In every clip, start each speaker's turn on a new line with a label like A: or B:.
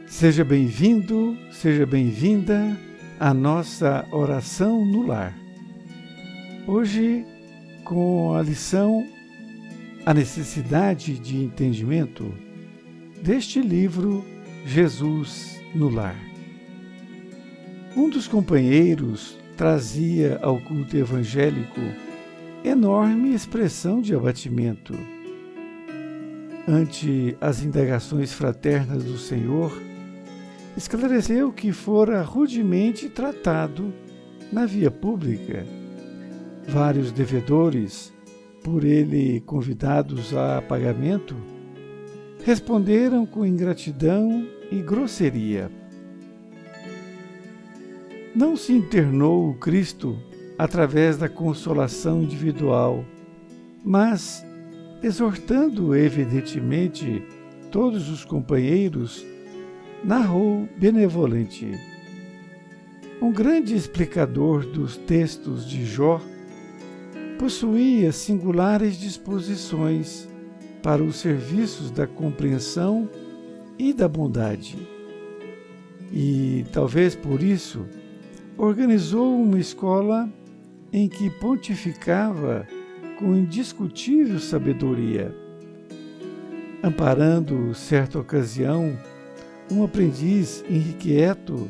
A: Seja bem-vindo, seja bem-vinda à nossa oração no lar. Hoje, com a lição A Necessidade de Entendimento, deste livro Jesus no Lar. Um dos companheiros trazia ao culto evangélico enorme expressão de abatimento. Ante as indagações fraternas do Senhor, esclareceu que fora rudemente tratado na via pública. Vários devedores, por ele convidados a pagamento, responderam com ingratidão e grosseria. Não se internou o Cristo através da consolação individual, mas, exortando evidentemente todos os companheiros, narrou benevolente. Um grande explicador dos textos de Jó possuía singulares disposições para os serviços da compreensão e da bondade. E, talvez por isso, organizou uma escola em que pontificava com indiscutível sabedoria, amparando, certa ocasião, um aprendiz irrequieto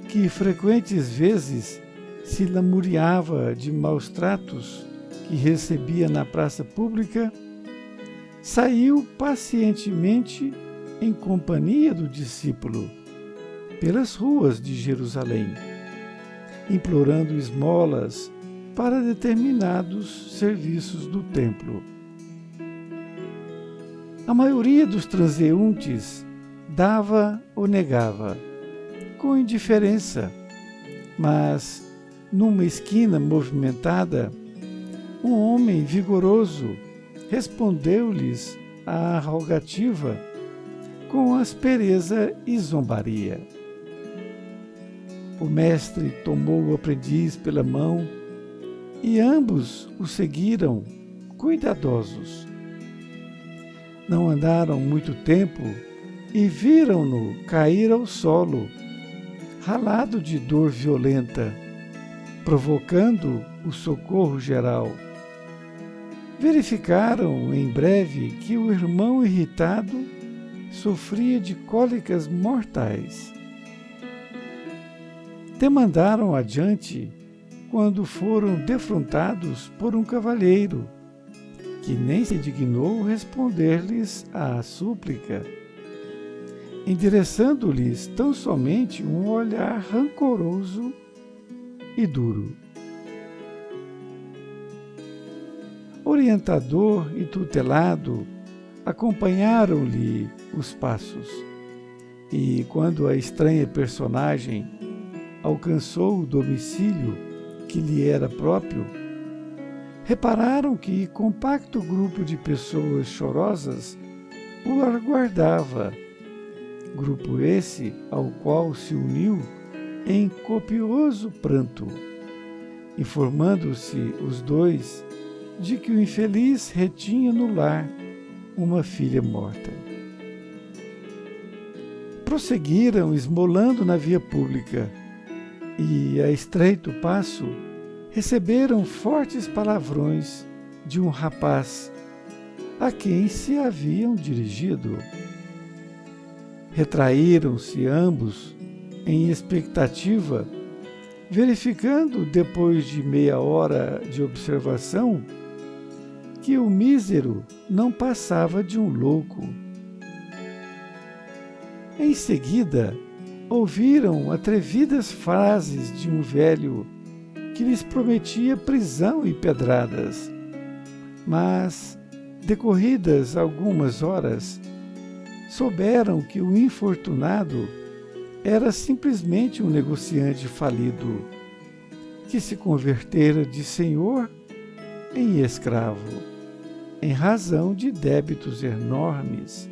A: que frequentes vezes se lamuriava de maus tratos que recebia na praça pública, saiu pacientemente em companhia do discípulo pelas ruas de Jerusalém, implorando esmolas para determinados serviços do templo. A maioria dos transeuntes dava ou negava, com indiferença, mas, numa esquina movimentada, um homem vigoroso respondeu-lhes à rogativa com aspereza e zombaria. O mestre tomou o aprendiz pela mão e ambos o seguiram, cuidadosos. Não andaram muito tempo e viram-no cair ao solo, ralado de dor violenta, provocando o socorro geral. Verificaram em breve que o irmão irritado sofria de cólicas mortais. Demandaram adiante quando foram defrontados por um cavalheiro, que nem se dignou responder-lhes à súplica, endereçando-lhes tão somente um olhar rancoroso e duro. Orientador e tutelado acompanharam-lhe os passos, e quando a estranha personagem alcançou o domicílio que lhe era próprio, repararam que compacto grupo de pessoas chorosas o aguardava, grupo esse ao qual se uniu em copioso pranto, informando-se os dois de que o infeliz retinha no lar uma filha morta. Prosseguiram esmolando na via pública e, a estreito passo, receberam fortes palavrões de um rapaz a quem se haviam dirigido. Retraíram-se ambos em expectativa, verificando, depois de meia hora de observação, que o mísero não passava de um louco. Em seguida, ouviram atrevidas frases de um velho que lhes prometia prisão e pedradas, mas, decorridas algumas horas, souberam que o infortunado era simplesmente um negociante falido, que se convertera de senhor em escravo, em razão de débitos enormes.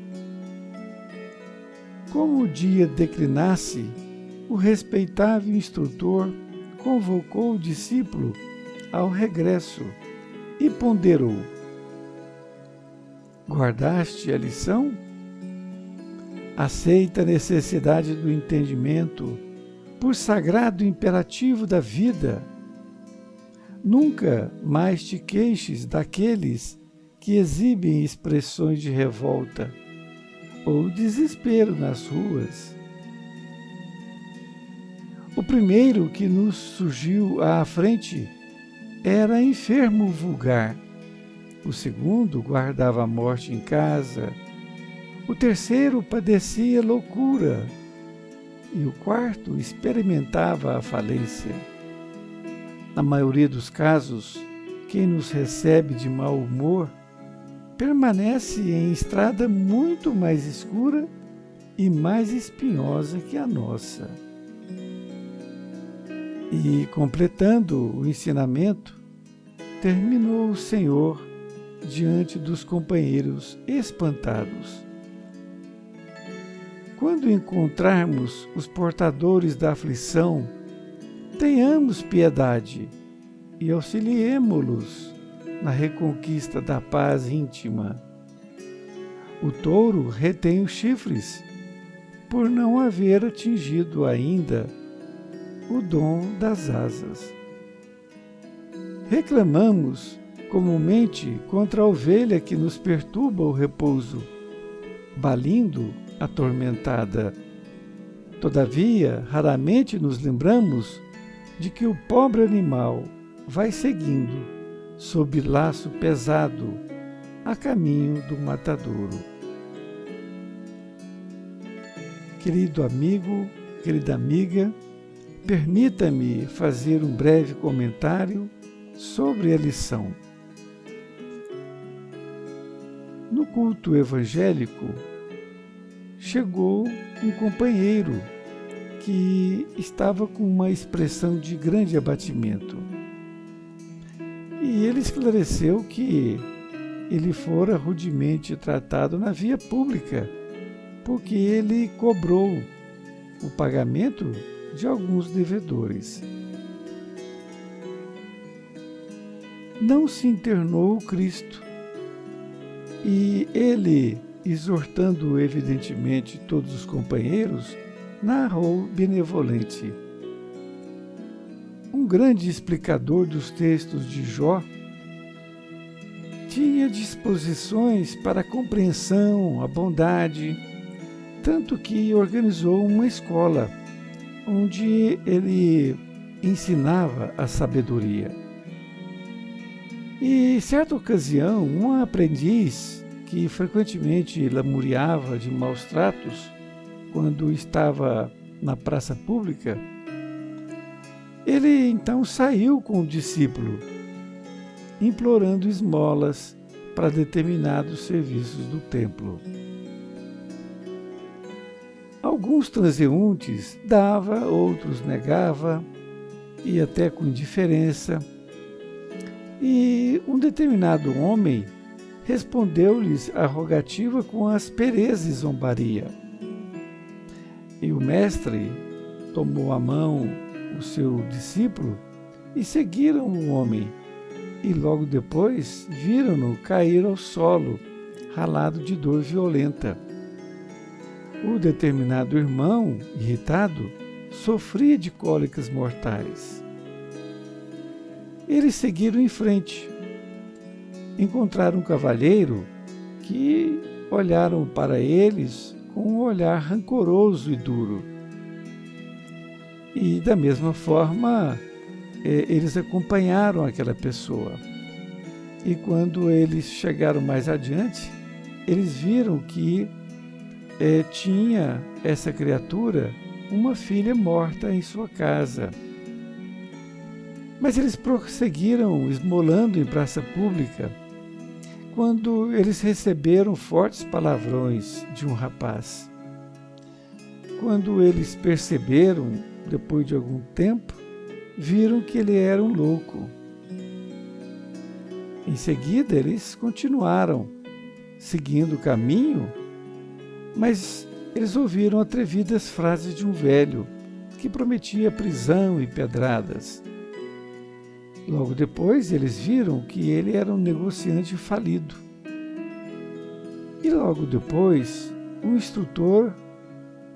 A: Como o dia declinasse, o respeitável instrutor convocou o discípulo ao regresso e ponderou: guardaste a lição? Aceita a necessidade do entendimento por sagrado imperativo da vida. Nunca mais te queixes daqueles que exibem expressões de revolta ou desespero nas ruas. O primeiro que nos surgiu à frente era enfermo vulgar. O segundo guardava a morte em casa. O terceiro padecia loucura. E o quarto experimentava a falência. Na maioria dos casos, quem nos recebe de mau humor permanece em estrada muito mais escura e mais espinhosa que a nossa. E, completando o ensinamento, terminou o Senhor diante dos companheiros espantados. Quando encontrarmos os portadores da aflição, tenhamos piedade e auxiliemo-los na reconquista da paz íntima. O touro retém os chifres, por não haver atingido ainda o dom das asas. Reclamamos comumente contra a ovelha que nos perturba o repouso, balindo atormentada. Todavia, raramente nos lembramos de que o pobre animal vai seguindo, sob laço pesado, a caminho do matadouro. Querido amigo, querida amiga, permita-me fazer um breve comentário sobre a lição. No culto evangélico, chegou um companheiro que estava com uma expressão de grande abatimento. E ele esclareceu que ele fora rudemente tratado na via pública, porque ele cobrou o pagamento de alguns devedores. Não se internou o Cristo, e ele, exortando evidentemente todos os companheiros, narrou benevolente. Um grande explicador dos textos de Jó tinha disposições para a compreensão, a bondade, tanto que organizou uma escola onde ele ensinava a sabedoria. E, certa ocasião, um aprendiz que frequentemente lamuriava de maus tratos quando estava na praça pública, ele então saiu com o discípulo, implorando esmolas para determinados serviços do templo. Alguns transeuntes dava, outros negava, e até com indiferença. E um determinado homem respondeu-lhes a rogativa com aspereza e zombaria. E o mestre tomou à mão o seu discípulo e seguiram o homem, e logo depois viram-no cair ao solo, ralado de dor violenta. O determinado irmão, irritado, sofria de cólicas mortais. Eles seguiram em frente. Encontraram um cavalheiro que olharam para eles com um olhar rancoroso e duro. E, da mesma forma, eles acompanharam aquela pessoa. E quando eles chegaram mais adiante, eles viram que tinha essa criatura uma filha morta em sua casa. Mas eles prosseguiram esmolando em praça pública, quando eles receberam fortes palavrões de um rapaz. Quando eles perceberam, depois de algum tempo, viram que ele era um louco. Em seguida, eles continuaram, seguindo o caminho, mas eles ouviram atrevidas frases de um velho, que prometia prisão e pedradas. Logo depois, eles viram que ele era um negociante falido. E logo depois, um instrutor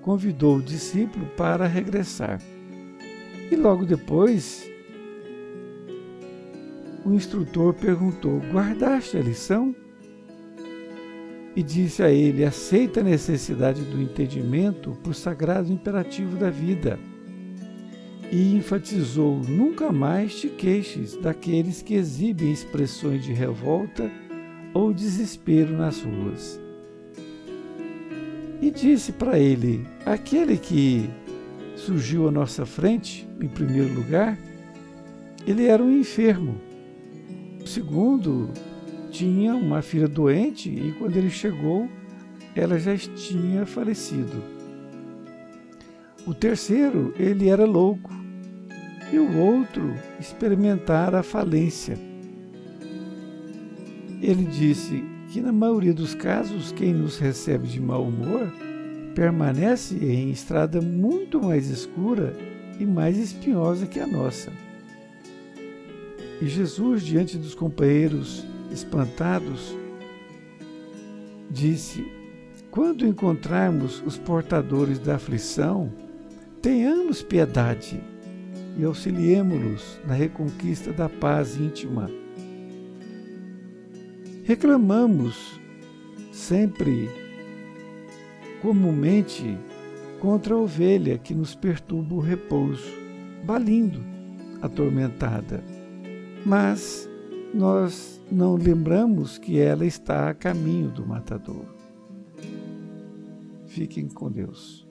A: convidou o discípulo para regressar. E logo depois, o instrutor perguntou: guardaste a lição? E disse a ele: aceita a necessidade do entendimento por sagrado imperativo da vida. E enfatizou: nunca mais te queixes daqueles que exibem expressões de revolta ou desespero nas ruas. E disse para ele: aquele que surgiu à nossa frente, em primeiro lugar, ele era um enfermo. O segundo tinha uma filha doente e quando ele chegou, ela já tinha falecido. O terceiro, ele era louco. E o outro experimentara a falência. Ele disse que, na maioria dos casos, quem nos recebe de mau humor permanece em estrada muito mais escura e mais espinhosa que a nossa. E Jesus, diante dos companheiros espantados, disse: quando encontrarmos os portadores da aflição, tenhamos piedade e auxiliemo-los na reconquista da paz íntima. Reclamamos sempre, comumente, contra a ovelha que nos perturba o repouso, balindo, atormentada. Mas nós não lembramos que ela está a caminho do matador. Fiquem com Deus.